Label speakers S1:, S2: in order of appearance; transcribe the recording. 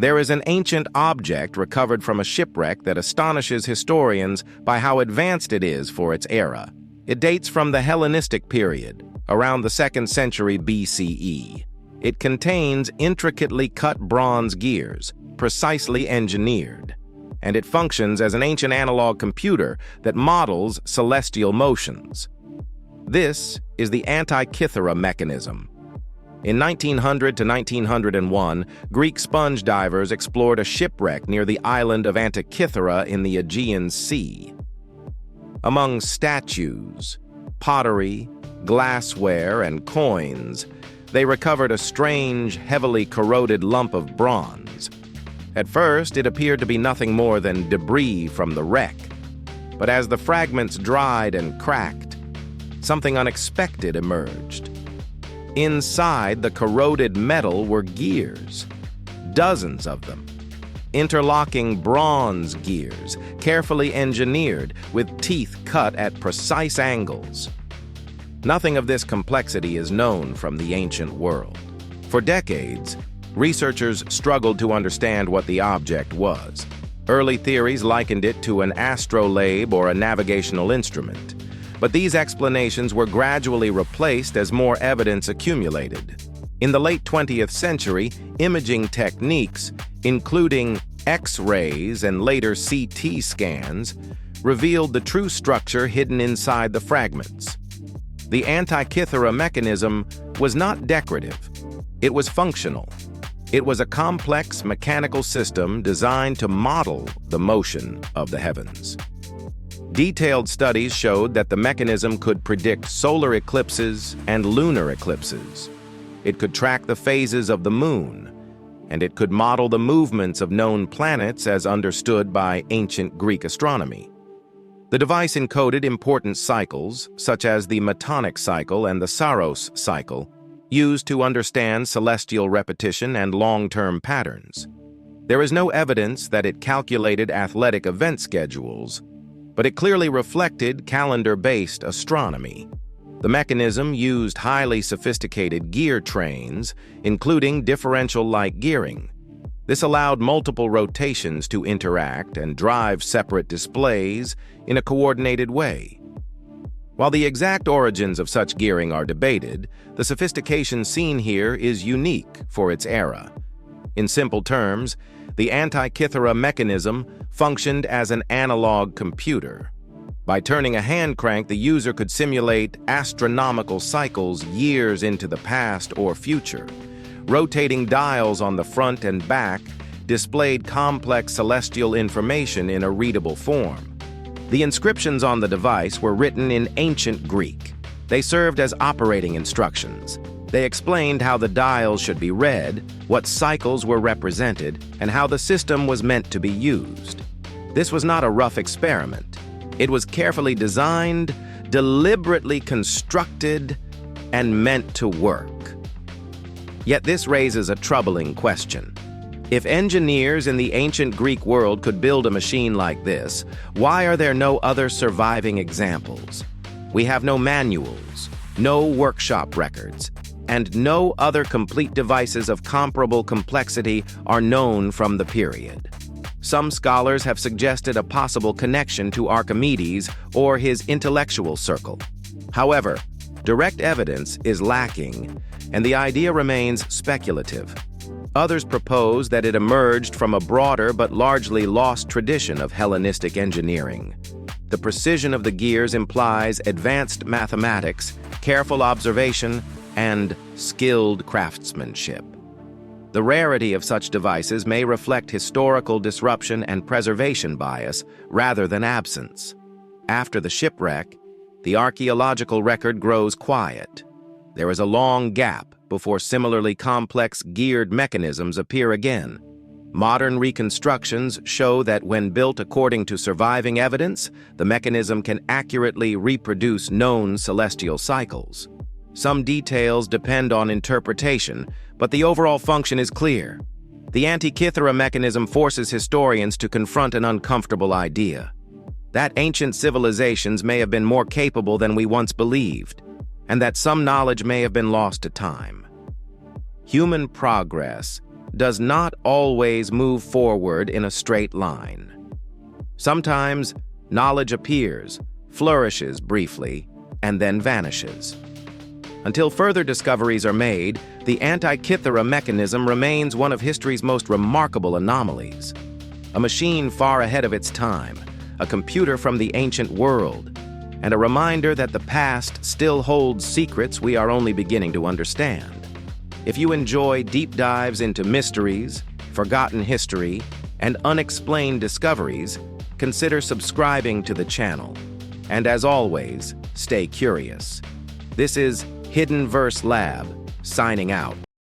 S1: There is an ancient object recovered from a shipwreck that astonishes historians by how advanced it is for its era. It dates from the Hellenistic period, around the 2nd century BCE. It contains intricately cut bronze gears, precisely engineered, and it functions as an ancient analog computer that models celestial motions. This is the Antikythera Mechanism. In 1900 to 1901, Greek sponge divers explored a shipwreck near the island of Antikythera in the Aegean Sea. Among statues, pottery, glassware, and coins, they recovered a strange, heavily corroded lump of bronze. At first, it appeared to be nothing more than debris from the wreck. But as the fragments dried and cracked, something unexpected emerged. Inside the corroded metal were gears, dozens of them. Interlocking bronze gears, carefully engineered with teeth cut at precise angles. Nothing of this complexity is known from the ancient world. For decades, researchers struggled to understand what the object was. Early theories likened it to an astrolabe or a navigational instrument. But these explanations were gradually replaced as more evidence accumulated. In the late 20th century, imaging techniques, including X-rays and later CT scans, revealed the true structure hidden inside the fragments. The Antikythera mechanism was not decorative. It was functional. It was a complex mechanical system designed to model the motion of the heavens. Detailed studies showed that the mechanism could predict solar eclipses and lunar eclipses. It could track the phases of the moon, and it could model the movements of known planets as understood by ancient Greek astronomy. The device encoded important cycles, such as the Metonic cycle and the Saros cycle, used to understand celestial repetition and long-term patterns. There is no evidence that it calculated athletic event schedules, but it clearly reflected calendar-based astronomy. The mechanism used highly sophisticated gear trains, including differential-like gearing. This allowed multiple rotations to interact and drive separate displays in a coordinated way. While the exact origins of such gearing are debated, the sophistication seen here is unique for its era. In simple terms, the Antikythera mechanism functioned as an analog computer. By turning a hand crank, the user could simulate astronomical cycles years into the past or future. Rotating dials on the front and back displayed complex celestial information in a readable form. The inscriptions on the device were written in ancient Greek. They served as operating instructions. They explained how the dials should be read, what cycles were represented, and how the system was meant to be used. This was not a rough experiment. It was carefully designed, deliberately constructed, and meant to work. Yet this raises a troubling question. If engineers in the ancient Greek world could build a machine like this, why are there no other surviving examples? We have no manuals, no workshop records, and no other complete devices of comparable complexity are known from the period. Some scholars have suggested a possible connection to Archimedes or his intellectual circle. However, direct evidence is lacking, and the idea remains speculative. Others propose that it emerged from a broader but largely lost tradition of Hellenistic engineering. The precision of the gears implies advanced mathematics, careful observation, and skilled craftsmanship. The rarity of such devices may reflect historical disruption and preservation bias rather than absence. After the shipwreck, the archaeological record grows quiet. There is a long gap before similarly complex geared mechanisms appear again. Modern reconstructions show that when built according to surviving evidence, the mechanism can accurately reproduce known celestial cycles. Some details depend on interpretation, but the overall function is clear. The Antikythera mechanism forces historians to confront an uncomfortable idea. That ancient civilizations may have been more capable than we once believed, and that some knowledge may have been lost to time. Human progress does not always move forward in a straight line. Sometimes, knowledge appears, flourishes briefly, and then vanishes. Until further discoveries are made, the Antikythera Mechanism remains one of history's most remarkable anomalies. A machine far ahead of its time, a computer from the ancient world, and a reminder that the past still holds secrets we are only beginning to understand. If you enjoy deep dives into mysteries, forgotten history, and unexplained discoveries, consider subscribing to the channel. And as always, stay curious. This is Hidden Verse Lab, signing out.